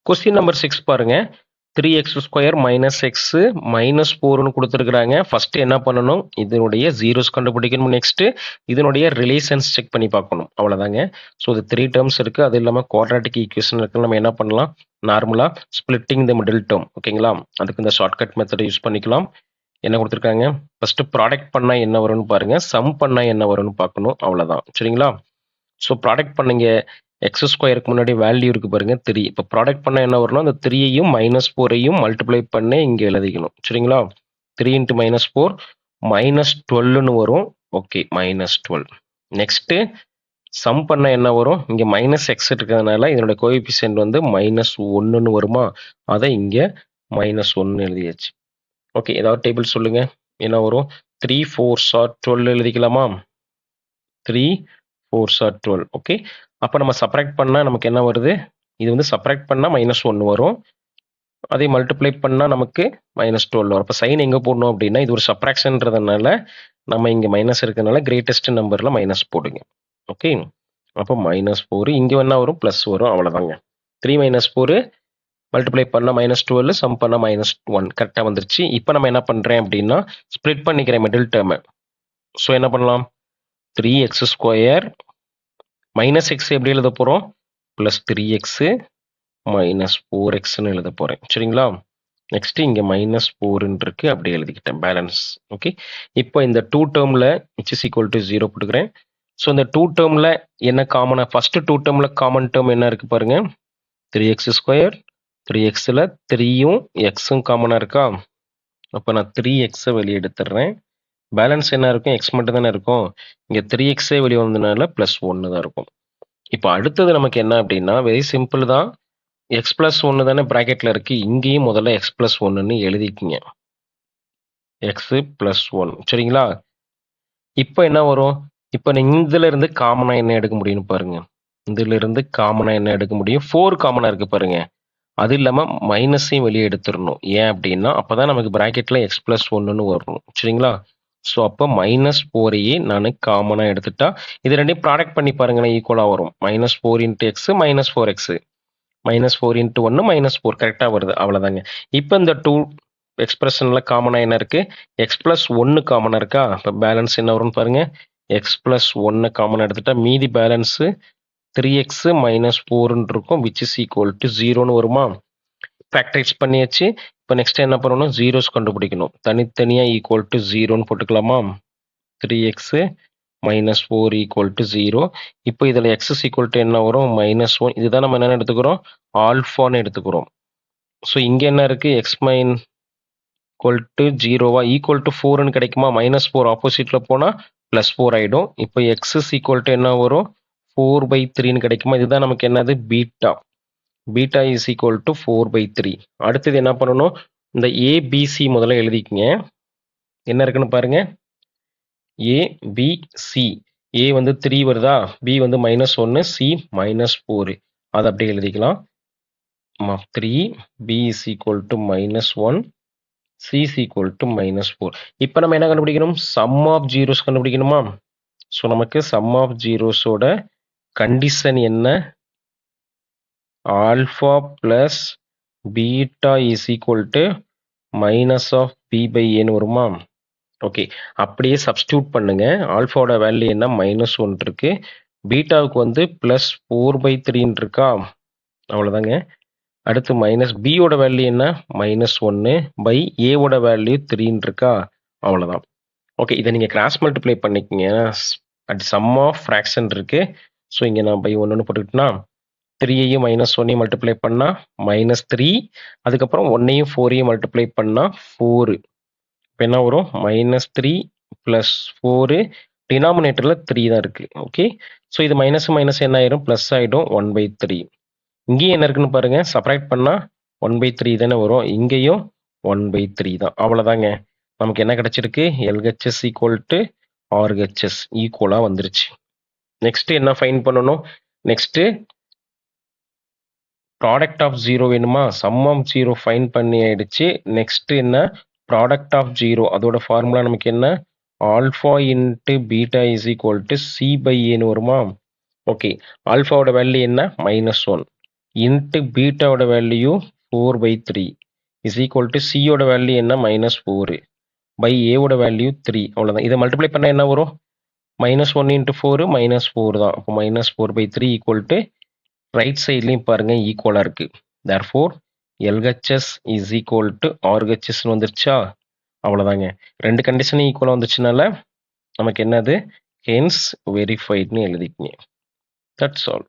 Question number 6 பாருங்க. 3x² minus X minus 4ன்னு கொடுத்துருக்குறாங்க. First என்ன பண்ணணும், இதனுடைய ஜீரோஸ் கண்டுபிடிக்கணும். நெக்ஸ்ட் இதனுடைய ரிலேஷன்ஸ் செக் பண்ணி பார்க்கணும். அவ்வளோதாங்க. ஸோ இது 3 டேர்ம்ஸ் இருக்கு. அது இல்லாமல் குவாட்ராட்டிக் ஈக்குவேஷன் இருக்கு. நம்ம என்ன பண்ணலாம், நார்மலா ஸ்பிளிட்டிங் த மிடில் டேர்ம், ஓகேங்களா, அதுக்கு இந்த ஷார்ட்கட் மெத்தடை யூஸ் பண்ணிக்கலாம். என்ன கொடுத்துருக்காங்க, ஃபர்ஸ்ட் ப்ராடக்ட் பண்ணா என்ன வரும்னு பாருங்க, சம் பண்ணா என்ன வரும்னு பார்க்கணும். அவ்வளோதான், சரிங்களா. ஸோ ப்ராடக்ட் பண்ணுங்க, x² முன்னாடி வேல்யூ இருக்கு பாருங்க 3. இப்போ ப்ராடக்ட் பண்ண என்ன வரணும், அந்த 3ஐயும் -4ஐயும் மல்டிப்ளை பண்ணி இங்க எழுதிக்கணும், சரிங்களா. 3 × -4 -12ன்னு வரும். ஓகே, -12. நெக்ஸ்ட் சம் பண்ண என்ன வரும், இங்க -x இருக்கிறதுனால இதனுடைய கோஎஃபிஷியன்ட் வந்து -1ன்னு வருமா, அதை இங்க -1 எழுதியாச்சு. ஓகே, ஏதாவது டேபிள் சொல்லுங்க, என்ன வரும். 3 4s are 12 எழுதிக்கலாமா. 3 4s are 12. Okay, அப்போ நம்ம சப்ராக்ட் பண்ணால் நமக்கு என்ன வருது, இது வந்து சப்ராக்ட் பண்ணால் -1 வரும், அதே மல்டிப்ளை பண்ணால் நமக்கு -12 வரும். அப்போ சைன் எங்கே போடணும் அப்படின்னா, இது ஒரு சப்ராக்ஷன்றதுனால நம்ம இங்கே மைனஸ் இருக்கிறதுனால கிரேட்டஸ்ட் நம்பரில் மைனஸ் போடுங்க. ஓகே, அப்போ -4 இங்கே என்ன வரும், ப்ளஸ் வரும். அவ்வளோதாங்க. 3 - 4 மல்டிப்ளை பண்ணால் -12, சம் பண்ணால் -1 கரெக்டாக வந்துருச்சு. இப்போ நம்ம என்ன பண்ணுறேன் அப்படின்னா, ஸ்ப்ளிட் பண்ணிக்கிறேன் மிடில் டேர்மை. ஸோ என்ன பண்ணலாம், 3x² மைனஸ் எக்ஸ் எப்படி எழுத போகிறோம், ப்ளஸ் 3x -4xன்னு எழுத போகிறேன், சரிங்களா. நெக்ஸ்ட் இங்கே -4ன்னு இருக்கு, அப்படியே எழுதிக்கிட்டேன், பேலன்ஸ். ஓகே, இப்போ இந்த 2 டேர்மில் which is equal to 0 போட்டுக்கிறேன். ஸோ இந்த 2 டேர்மில் என்ன காமனாக, ஃபர்ஸ்ட் 2 டேர்மில் காமன் டேர்ம் என்ன இருக்கு பாருங்க, 3x². 3xல 3யும் எக்ஸும் காமனாக இருக்கா, அப்போ நான் 3xை வெளியே எடுத்துடுறேன். பேலன்ஸ் என்ன இருக்கும், எக்ஸ் மட்டும் தானே இருக்கும். இங்கே 3xே வெளியே வந்ததுனால +1 தான் இருக்கும். இப்போ அடுத்தது நமக்கு என்ன அப்படின்னா, வெரி சிம்பிள் தான். x + 1 தானே ப்ராக்கெட்டில் இருக்கு, இங்கேயும் முதல்ல x + 1ன்னு எழுதிக்கிங்க. x + 1, சரிங்களா. இப்போ என்ன வரும், இப்போ நீங்கள் இதில் இருந்து காமனாக என்ன எடுக்க முடியும்னு பாருங்க. இதில் இருந்து காமனாக என்ன எடுக்க முடியும், 4 காமனாக இருக்கு பாருங்க. அது இல்லாமல் மைனஸையும் வெளியே எடுத்துடணும். ஏன் அப்படின்னா அப்போ தான் நமக்கு ப்ராக்கெட்டில் x + 1ன்னு வரணும், சரிங்களா. ஸோ அப்போ -4ஐயே நான் காமனாக எடுத்துட்டா, இது ரெண்டையும் ப்ராடக்ட் பண்ணி பாருங்களேன், ஈக்குவலாக வரும். -4 × x -4x -4 × 1 -4 கரெக்டாக வருது. அவ்வளோதாங்க. இப்போ இந்த 2 எக்ஸ்பிரஷனில் காமனாக என்ன இருக்குது, x + 1 காமனாக இருக்கா. இப்போ பேலன்ஸ் என்ன வரும்னு பாருங்க, x + 1 காமனாக எடுத்துட்டா மீதி பேலன்ஸு 3x -4ன்னு இருக்கும், which is equal to 0ன்னு வருமா. ஃபேக்டரைஸ் பண்ணியாச்சு. இப்போ நெக்ஸ்ட் என்ன பண்ணணும், ஜீரோஸ் கண்டுபிடிக்கணும். தனித்தனியாக ஈக்குவல் டு 0ன்னு போட்டுக்கலாமா. 3x -4 = 0. இப்போ இதில் x = என்ன வரும், -1. இதுதான் நம்ம என்ன எடுத்துக்கிறோம், ஆல்ஃபான்னு எடுத்துக்கிறோம். ஸோ இங்கே என்ன இருக்குது, x = 0வா ஈக்குவல் டு 4ன்னு கிடைக்குமா. -4 ஆப்போசிட்டில் போனால் +4 ஆகிடும். இப்போ x = என்ன வரும், 4/3ன்னு கிடைக்குமா. இதுதான் நமக்கு என்னது, beta. Beta is equal to 4/3. அடுத்தது என்ன பண்ணணும், இந்த ஏபிசி முதல்ல எழுதிக்கங்க. என்ன இருக்குன்னு பாருங்க, ஏபிசி. ஏ வந்து 3 வருதா, பி வந்து -1, சி -4. அதை அப்படியே எழுதிக்கலாம். 3, B is equal to -1, C is equal to -4. இப்போ நம்ம என்ன கண்டுபிடிக்கணும், சம் ஆஃப் ஜீரோஸ் கண்டுபிடிக்கணுமா. ஸோ நமக்கு சம் ஆஃப் ஜீரோஸோட கண்டிஷன் என்ன, alpha plus beta is equal to -b/aன்னு வருமா. ஓகே, அப்படியே சப்ஸ்டியூட் பண்ணுங்க. ஆல்ஃபாவோட வேல்யூ என்ன, -1 இருக்கு, பீட்டாவுக்கு வந்து +4/3 இருக்கா. அவ்வளோதாங்க. அடுத்து -bயோட வேல்யூ என்ன, -1/aவோட வேல்யூ 3ன்னு இருக்கா. அவ்வளோதான். ஓகே, இதை நீங்கள் கிராஸ் மல்டிப்ளை பண்ணிக்கங்க. அட் சம் ஆஃப் ஃப்ராக்ஷன் இருக்கு. ஸோ இங்கே நான் /1ன்னு போட்டுக்கிட்டேன்னா 3ஐயும் -1ஐயும் மல்டிப்ளை பண்ணால் -3, அதுக்கப்புறம் 1ஐயும் 4ஐயும் மல்டிப்ளை பண்ணால் 4. இப்போ என்ன வரும், -3 + 4, டினாமினேட்டரில் 3 தான் இருக்குது. ஓகே, ஸோ இது மைனஸ் என்ன ஆயிரும், ப்ளஸ் ஆகிடும், 1/3. இங்கேயும் என்ன இருக்குன்னு பாருங்கள், சப்ராக்ட் பண்ணால் 1/3 தானே வரும், இங்கேயும் 1/3 தான். அவ்வளோதாங்க, நமக்கு என்ன கிடச்சிருக்கு, LHS = RHS ஈக்குவலாக வந்துருச்சு. நெக்ஸ்ட் என்ன ஃபைன் பண்ணணும், நெக்ஸ்ட்டு ப்ராடக்ட் ஆஃப் 0 வேணுமா. சம் ஆஃப் 0 ஃபைன் பண்ணி ஆயிடுச்சு. நெக்ஸ்ட் என்ன, ப்ராடக்ட் ஆஃப் 0, அதோட ஃபார்முலா நமக்கு என்ன, alpha × beta is equal to c/aன்னு வருமா. ஓகே, ஆல்ஃபாவோட வேல்யூ என்ன, -1. இன்ட்டு பீட்டாவோட வேல்யூ 4/3 இஸ் ஈக்குவல் டு சியோட வேல்யூ என்ன -4 பை ஏவோட வேல்யூ 3. அவ்வளோதான். இதை மல்டிப்ளை பண்ணால் என்ன வரும்? -1 இன்ட்டு 4 -4 தான். அப்போ -4/3 ஈக்குவல் டு ரைட் சைட்லையும் பாருங்கள் ஈக்குவலாக இருக்குது. Therefore LHS is equal to ஆர்ஹெச்எஸ்ன்னு வந்துருச்சா? அவ்வளோதாங்க. ரெண்டு கண்டிஷனும் ஈக்குவலாக வந்துச்சுனால நமக்கு என்னது ஹென்ஸ் வெரிஃபைட்னு எழுதிக்கங்க. That's all.